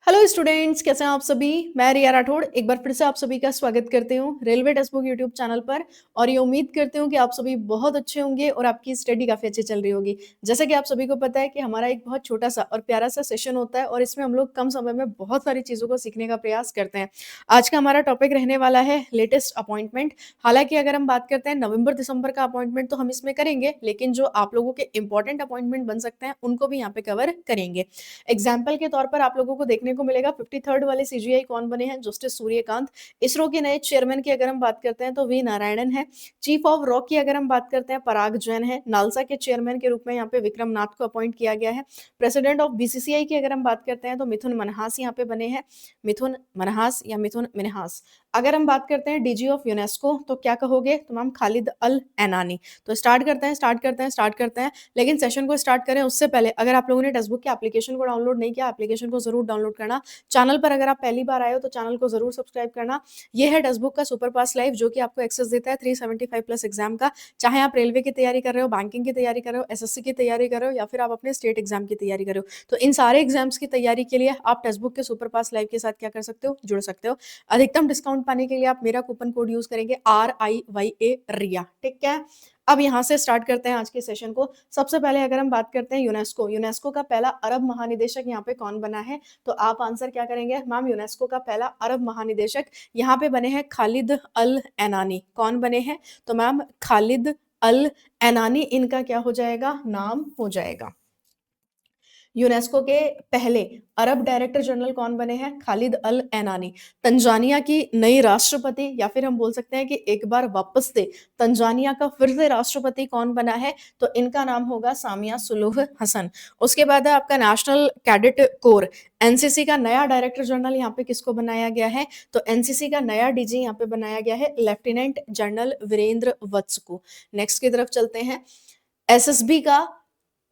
Hello students, कैसे हैं आप सभी। मैं रिया राठौड़ एक बार फिर से आप सभी का स्वागत करती हूँ railway text book YouTube channel पर। और ये उम्मीद करती हूँ कि आप सभी बहुत अच्छे होंगे और आपकी स्टडी काफ़ी अच्छी चल रही होगी। जैसा कि आप सभी को पता है कि हमारा एक बहुत छोटा सा और प्यारा सा सेशन होता है और इसमें हम लोग कम समय में बहुत सारी चीज़ों को सीखने का प्रयास करते हैं। आज का हमारा टॉपिक रहने वाला है लेटेस्ट अपॉइंटमेंट। हालांकि अगर हम बात करते हैं नवंबर दिसंबर का अपॉइंटमेंट तो हम इसमें करेंगे, लेकिन जो आप लोगों के इंपॉर्टेंट अपॉइंटमेंट बन सकते हैं उनको भी यहाँ पे कवर करेंगे। एग्जाम्पल के तौर पर आप लोगों को देखने को मिलेगा 53rd वाले सीजीआई कौन बने हैं, जस्टिस सूर्यकांत। इसरो के नए चेयरमैन की अगर हम बात करते हैं तो वी नारायणन है। चीफ ऑफ रॉ की अगर हम बात करते हैं पराग जैन है। नालसा के चेयरमैन के रूप में यहाँ पे विक्रम नाथ को अपॉइंट किया गया है। प्रेसिडेंट ऑफ बीसीसीआई की अगर हम बात करते हैं तो मिथुन मनहास यहाँ पे बने हैं। मिथुन मनहास या मिथुन मिनहास। अगर हम बात करते हैं डीजी ऑफ यूनेस्को तो क्या कहोगे, तो मैम खालिद अल एनानी। तो स्टार्ट करते हैं। लेकिन सेशन को स्टार्ट करें उससे पहले अगर आप लोगों ने टेक्स्ट बुक के एप्लीकेशन को डाउनलोड नहीं किया, एप्लीकेशन को जरूर डाउनलोड करना। चैनल पर अगर आप पहली बार आए हो तो चैनल को जरूर सब्सक्राइब करना। ये है टेक्स्ट बुक का सुपर पास लाइव जो कि आपको एक्सेस देता है 375 प्लस एग्जाम का। चाहे आप रेलवे की तैयारी कर रहे हो, बैंकिंग की तैयारी कर रहे हो, एसएससी की तैयारी कर रहे हो या फिर आप अपने स्टेट एग्जाम की तैयारी कर रहे हो, तो इन सारे एग्जाम्स की तैयारी के लिए आप टेक्स्ट बुक के सुपर पास लाइव के साथ क्या कर सकते हो, जुड़ सकते हो। अधिकतम डिस्काउंट पाने के लिए आप मेरा कूपन कोड यूज करेंगे RIYA रिया, ठीक है। अब यहाँ से स्टार्ट करते हैं आज के सेशन को। सबसे पहले अगर हम बात करते हैं यूनेस्को का पहला अरब महानिदेशक यहाँ पे कौन बना है, तो आप आंसर क्या करेंगे मैम, यूनेस्को का पहला अरब महानिदेशक यहाँ पे बने हैं खालिद अल एनानी। कौन बने हैं, तो मैम खालिद अल एनानी इनका क्या हो जाएगा, नाम हो जाएगा। यूनेस्को के पहले अरब डायरेक्टर जनरल कौन बने हैं, खालिद अल एनानी। तंजानिया की नई राष्ट्रपति या फिर हम बोल सकते हैं कि एक बार वापस से तंजानिया का फिर से राष्ट्रपति कौन बना है, तो इनका नाम होगा सामिया सुलूह हसन। उसके बाद है आपका नेशनल कैडेट कोर, एनसीसी का नया डायरेक्टर जनरल यहाँ पे किसको बनाया गया है, तो एनसीसी का नया डीजी यहाँ पे बनाया गया है लेफ्टिनेंट जनरल वीरेंद्र वत्स को। नेक्स्ट की तरफ चलते हैं। एसएसबी का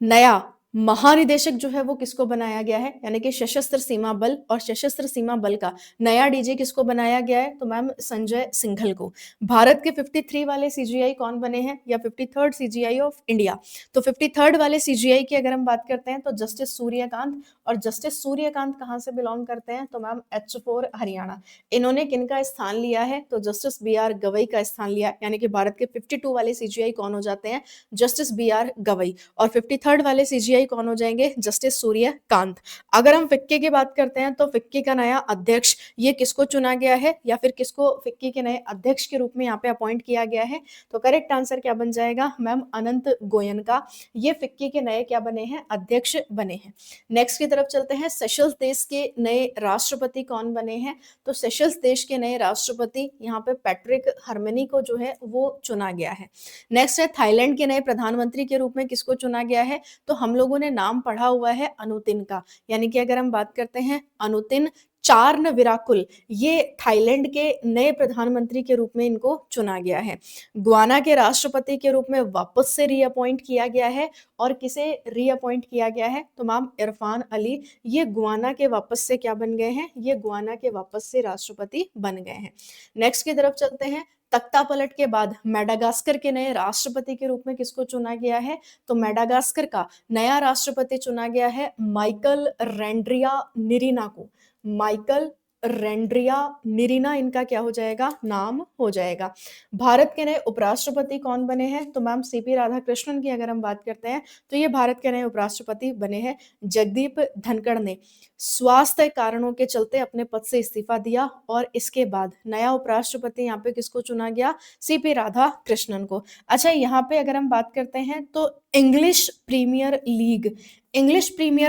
नया महानिदेशक जो है वो किसको बनाया गया है, यानी कि सशस्त्र सीमा बल, और सशस्त्र सीमा बल का नया डीजी किसको बनाया गया है, तो मैम संजय सिंघल को। भारत के 53 वाले सीजीआई कौन बने हैं, या 53rd सीजीआई ऑफ इंडिया, तो 53rd वाले सीजीआई की अगर हम बात करते हैं तो जस्टिस सूर्यकांत। और जस्टिस सूर्यकांत कहां से बिलोंग करते हैं, तो मैम H4 हरियाणा। इन्होंने किनका स्थान लिया है, तो जस्टिस BR गवई का स्थान लिया, यानी कि भारत के 52 वाले सीजीआई कौन हो जाते हैं, जस्टिस BR गवई। और 53rd वाले सीजीआई कौन हो जाएंगे, जस्टिस सूर्यकांत। अगर हम फिक्की की बात करते हैं तो फिक्की का नया अध्यक्ष ये किसको चुना गया है, या फिर किसको फिक्की के नए अध्यक्ष के रूप में यहाँ पे अपॉइंट किया गया है, तो करेक्ट आंसर क्या बन जाएगा मैम, अनंत गोयन का। ये फिक्की के नए क्या बने हैं, अध्यक्ष बने हैं। नेक्स्ट की तरफ चलते हैं। सेशल्स देश के नए राष्ट्रपति कौन बने हैं, तो सेशल्स देश के नए राष्ट्रपति यहाँ पे पैट्रिक हरमनी को जो है वो चुना गया है। नेक्स्ट है थाईलैंड के नए प्रधानमंत्री के रूप में किसको चुना गया है, तो हम लोगों ने नाम पढ़ा हुआ है अनुतिन का, यानी कि अगर हम बात करते हैं अनुतिन चारनविराकुल, ये थाईलैंड के नए प्रधानमंत्री के रूप में इनको चुना गया है। गुआना के राष्ट्रपति के रूप में वापस से रीअपॉइंट किया गया है, और किसे रीअपॉइंट किया गया है, तो मैम इरफान अली। ये गुआना के वापस से क्या बन गए हैं, ये गुआना के वापस से राष्ट्रपति बन गए हैं। नेक्स्ट की तरफ चलते हैं। तख्ता पलट के बाद मेडागास्कर के नए राष्ट्रपति के रूप में किसको चुना गया है, तो मेडागास्कर का नया राष्ट्रपति चुना गया है माइकल रेंड्रिया निरीना को। माइकल रेंड्रिया निरीना इनका क्या हो जाएगा, नाम हो जाएगा। भारत के नए उपराष्ट्रपति कौन बने हैं, तो मैम CP राधाकृष्णन की अगर हम बात करते हैं तो ये भारत के नए उपराष्ट्रपति बने हैं। जगदीप धनखड़ ने स्वास्थ्य कारणों के चलते अपने पद से इस्तीफा दिया, और इसके बाद नया उपराष्ट्रपति यहाँ पे किसको चुना गया, CP राधाकृष्णन को। अच्छा, यहाँ पे अगर हम बात करते हैं तो इंग्लिश प्रीमियर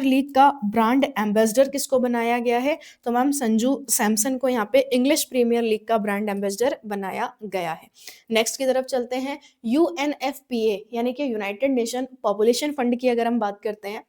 लीग का ब्रांड एम्बेसडर किसको बनाया गया है, तो मैम संजू सैमसन को यहाँ पे इंग्लिश प्रीमियर लीग का ब्रांड एम्बेसडर बनाया गया है। नेक्स्ट की तरफ चलते हैं। UNFPA यानी कि यूनाइटेड नेशन पॉपुलेशन फंड की अगर हम बात करते हैं,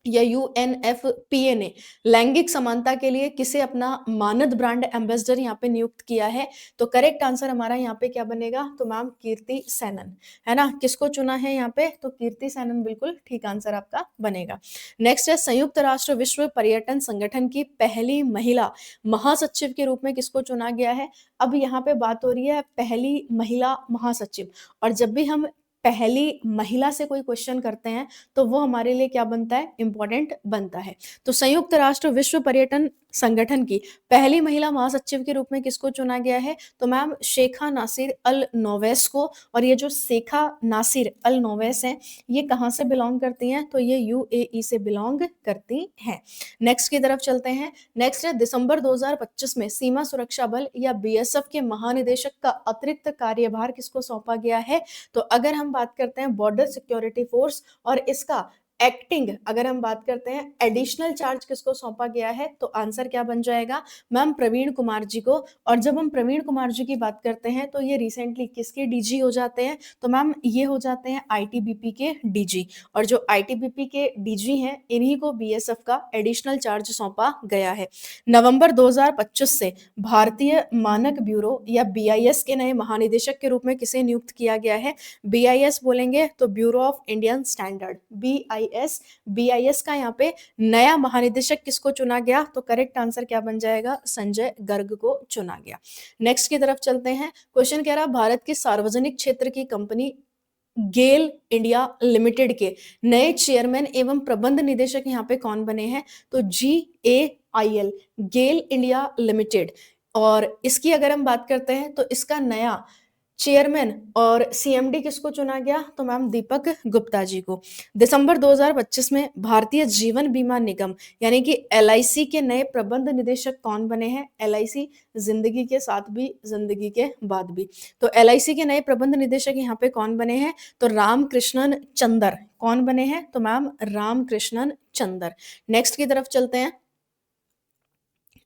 या UNFPA ने लैंगिक समानता के लिए किसे अपना मानद ब्रांड एम्बेसडर यहाँ पे नियुक्त किया है, तो करेक्ट आंसर हमारा यहाँ पे क्या बनेगा, तो मैम कीर्ति सेनन, है ना। किसको चुना है यहाँ पे, तो कीर्ति सेनन बिल्कुल ठीक आंसर आपका बनेगा। नेक्स्ट है। संयुक्त राष्ट्र विश्व पर्यटन संगठन की पहली महिला महासचिव के रूप में किसको चुना गया है। अब यहाँ पे बात हो रही है पहली महिला महासचिव, और जब भी हम पहली महिला से कोई क्वेश्चन करते हैं तो वो हमारे लिए क्या बनता है, इंपॉर्टेंट बनता है। तो संयुक्त राष्ट्र विश्व पर्यटन संगठन की पहली महिला महासचिव के रूप में किसको चुना गया है, तो मैम शेखा नासिर अल नोवेस को। और ये जो शेखा नासिर अल नोवेस हैं, ये कहाँ से बिलोंग करती हैं, तो ये यूएई से बिलोंग करती हैं। नेक्स्ट की तरफ चलते हैं। नेक्स्ट है दिसंबर 2025 में सीमा सुरक्षा बल या बीएसएफ के महानिदेशक का अतिरिक्त कार्यभार किसको सौंपा गया है, तो अगर हम बात करते हैं बॉर्डर सिक्योरिटी फोर्स, और इसका एक्टिंग अगर हम बात करते हैं एडिशनल चार्ज किसको सौंपा गया है, तो आंसर क्या बन जाएगा मैम, प्रवीण कुमार जी को। और जब हम प्रवीण कुमार जी की बात करते हैं तो ये रिसेंटली किसके डीजी हो जाते हैं, तो मैम ये हो जाते हैं आईटीबीपी के डीजी। और जो आईटीबीपी के डीजी हैं, इन्हीं को बीएसएफ का एडिशनल चार्ज सौंपा गया है। नवंबर 2025 से भारतीय मानक ब्यूरो या बीआईएस के नए महानिदेशक के रूप में किसे नियुक्त किया गया है, बीआईएस बोलेंगे तो bureau of Indian standard, BIS. BIS का यहाँ पे नया महानिदेशक किसको चुना गया, तो करेक्ट आंसर क्या बन जाएगा, संजय गर्ग को चुना गया। नेक्स्ट की तरफ चलते हैं। क्वेश्चन कह रहा भारत की सार्वजनिक क्षेत्र की कंपनी गेल इंडिया लिमिटेड के नए चेयरमैन एवं प्रबंध निदेशक यहाँ पे कौन बने हैं, तो GAIL, गेल इंडिया लिमिटेड। और इसकी अगर हम बात करते हैं तो इसका नया चेयरमैन और सीएमडी किसको चुना गया, तो मैम दीपक गुप्ता जी को। दिसंबर 2025 में भारतीय जीवन बीमा निगम यानी कि एलआईसी के नए प्रबंध निदेशक कौन बने हैं, एलआईसी जिंदगी के साथ भी जिंदगी के बाद भी। तो एलआईसी के नए प्रबंध निदेशक यहाँ पे कौन बने हैं, तो रामकृष्णन चंदर। कौन बने हैं, तो मैम रामकृष्णन चंदर। नेक्स्ट की तरफ चलते हैं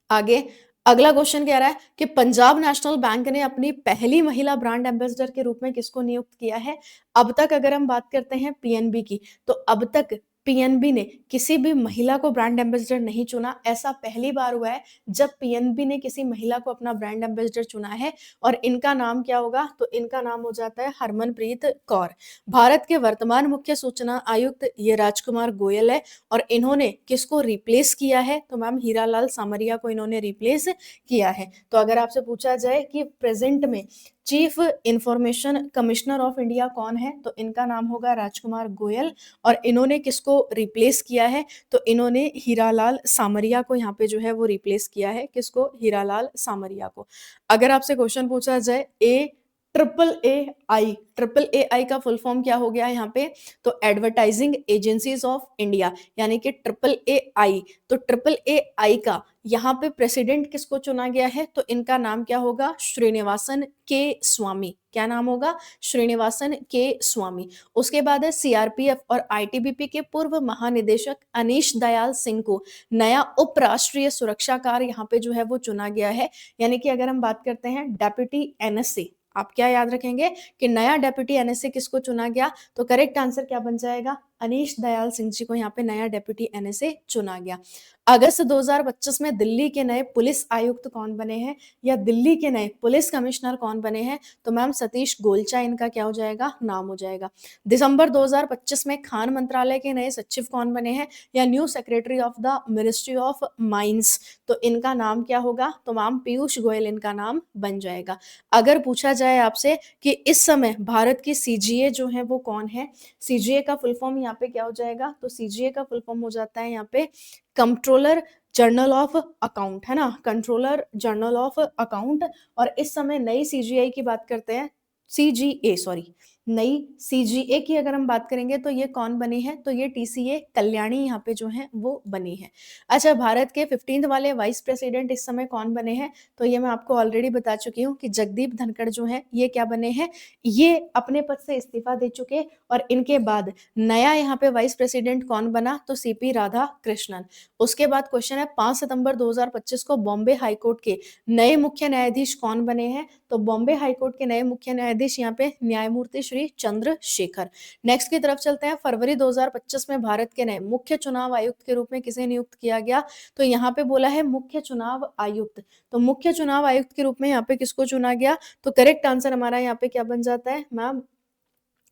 आगे। अगला क्वेश्चन कह रहा है कि पंजाब नेशनल बैंक ने अपनी पहली महिला ब्रांड एम्बेसडर के रूप में किसको नियुक्त किया है। अब तक अगर हम बात करते हैं पीएनबी की, तो अब तक पीएनबी ने किसी भी महिला को ब्रांड एम्बेसडर नहीं चुना। ऐसा पहली बार हुआ है जब पीएनबी ने किसी महिला को अपना ब्रांड एम्बेसडर चुना है। और इनका नाम क्या होगा, तो इनका नाम हो जाता है हरमनप्रीत कौर। भारत के वर्तमान मुख्य सूचना आयुक्त ये राजकुमार गोयल है। और इन्होंने किसको रिप्लेस किया है, तो मैम हीरालाल सामरिया को इन्होंने रिप्लेस किया है। तो अगर आपसे पूछा जाए कि प्रेजेंट में chief information commissioner of India कौन है, तो इनका नाम होगा राजकुमार गोयल। और इन्होंने किसको रिप्लेस किया है, तो इन्होंने हीरालाल सामरिया को यहाँ पे जो है वो रिप्लेस किया है। किसको, हीरालाल सामरिया को। अगर आपसे क्वेश्चन पूछा जाए ट्रिपल ए आई का फुल फॉर्म क्या हो गया यहाँ पे, तो एडवर्टाइजिंग एजेंसीज ऑफ इंडिया यानी कि ट्रिपल ए आई। तो ट्रिपल ए आई का यहाँ पे प्रेसिडेंट किसको चुना गया है, तो इनका नाम क्या होगा, श्रीनिवासन के स्वामी। क्या नाम होगा, श्रीनिवासन के स्वामी। उसके बाद है सीआरपीएफ और आईटीबीपी के पूर्व महानिदेशक अनीश दयाल सिंह को नया उपराष्ट्रीय सुरक्षाकार यहाँ पे जो है वो चुना गया है। यानी कि अगर हम बात करते हैं डेप्यूटी एनएससी, आप क्या याद रखेंगे कि नया डेप्यूटी एनएसए किसको चुना गया, तो करेक्ट आंसर क्या बन जाएगा, अनीश दयाल सिंह जी को यहाँ पे नया डेप्यूटी एनएसए चुना गया। अगस्त 2025 में दिल्ली के नए पुलिस आयुक्त कौन बने हैं, या दिल्ली के नए पुलिस कमिश्नर कौन बने हैं, तो मैम सतीश गोलचा इनका क्या हो जाएगा, नाम हो जाएगा। दिसंबर 2025 में खान मंत्रालय के नए सचिव कौन बने हैं, या new secretary of the ministry of mines, तो इनका नाम क्या होगा, तो मैम पीयूष गोयल इनका नाम बन जाएगा। अगर पूछा जाए आपसे कि इस समय भारत की सीजीए जो है वो कौन है, सीजीए का फुल फॉर्म यहाँ पे क्या हो जाएगा, तो सीजीए का फुल फॉर्म हो जाता है यहाँ पे कंट्रोलर जर्नल ऑफ अकाउंट, है ना, कंट्रोलर जर्नल ऑफ अकाउंट। और इस समय नई सीजीआई की बात करते हैं, सीजीए सॉरी, नई सीजीए की अगर हम बात करेंगे तो ये कौन बनी है, तो ये टीसीए कल्याणी यहाँ पे जो है वो बनी है। अच्छा, भारत के 15th वाले वाइस प्रेसिडेंट इस समय कौन बने हैं, तो ये मैं आपको ऑलरेडी बता चुकी हूँ कि जगदीप धनखड़ जो है ये क्या बने हैं, ये अपने पद से इस्तीफा दे चुके। और इनके बाद नया यहाँ पे वाइस प्रेसिडेंट कौन बना, तो सीपी राधा कृष्णन। उसके बाद क्वेश्चन है 5 सितंबर 2025 को बॉम्बे हाईकोर्ट के नए मुख्य न्यायाधीश कौन बने हैं, तो बॉम्बे हाईकोर्ट के नए मुख्य न्यायाधीश यहाँ पे न्यायमूर्ति श्री चंद्रशेखर। नेक्स्ट की तरफ चलते हैं। फरवरी 2025 में भारत के नए मुख्य चुनाव आयुक्त के रूप में किसे नियुक्त किया गया, तो यहाँ पे बोला है मुख्य चुनाव आयुक्त। तो मुख्य चुनाव आयुक्त के रूप में यहाँ पे किसको चुना गया, तो करेक्ट आंसर हमारा यहाँ पे क्या बन जाता है मैम,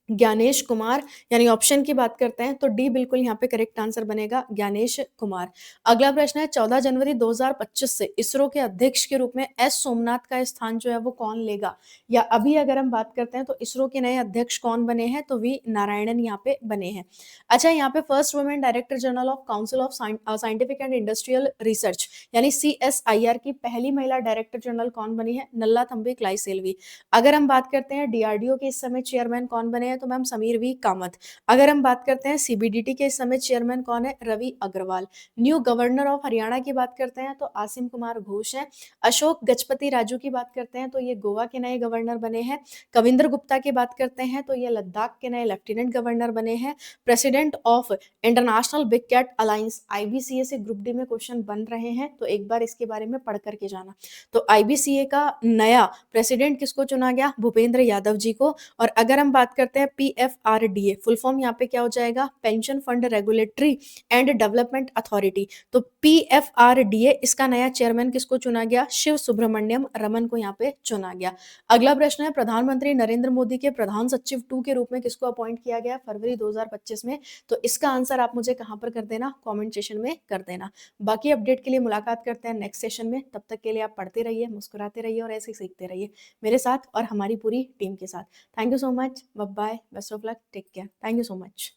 ज्ञानेश कुमार, यानी ऑप्शन की बात करते हैं तो डी बिल्कुल यहाँ पे करेक्ट आंसर बनेगा, ज्ञानेश कुमार। अगला प्रश्न है 14 जनवरी 2025 से इसरो के अध्यक्ष के रूप में एस सोमनाथ का स्थान जो है वो कौन लेगा? या अभी अगर हम बात करते हैं तो इसरो के नए अध्यक्ष कौन बने हैं? तो वी नारायणन यहाँ पे बने हैं। अच्छा, यहाँ पे first women director general of council of scientific and industrial research यानी CSIR की पहली महिला डायरेक्टर जनरल कौन बनी है? नल्लाथंबी क्लाइसेल्वी। अगर हम बात करते हैं DRDO के इस समय चेयरमैन कौन बने हैं? तो मैम समीर वी कामत। अगर हम बात करते हैं CBDT के इस समय चेयरमैन कौन है? Ravi Agarwal. New governor of Haryana की बात करते हैं तो आसिम कुमार घोष हैं। अशोक गजपति राजू की बात करते हैं तो ये गोवा के नए गवर्नर बने हैं। कविंद्र गुप्ता की बात करते हैं तो ये लद्दाख के नए लेफ्टिनेंट गवर्नर बने हैं। President of international big cat alliance IBCA से ग्रुप डी में क्वेश्चन बन रहे हैं, तो एक बार इसके बारे में पढ़ करके जाना। तो IBCA का नया प्रेसिडेंट किसको चुना गया? भूपेंद्र यादव जी को। और अगर हम बात करते हैं PFRDA, फुल फॉर्म यहाँ पे क्या हो जाएगा? Pension fund regulatory and development authority. तो PFRDA इसका नया चेयरमैन किसको चुना गया? शिव सुब्रमण्यम रमन को यहाँ पे चुना गया। अगला प्रश्न है प्रधानमंत्री नरेंद्र मोदी के प्रधान सचिव 2 के रूप में किसको अपॉइंट किया गया फरवरी 2025 में? तो इसका आंसर आप मुझे कहाँ पर कर देना? कमेंट सेशन में कर देना। बाकी अपडेट के लिए मुलाकात करते हैं नेक्स्ट सेशन में। तब तक के लिए आप पढ़ते रहिए, मुस्कुराते रहिए और ऐसे ही सीखते रहिए मेरे साथ और हमारी पूरी टीम के साथ। Thank you so much, bye bye, best of luck, take care, thank you so much.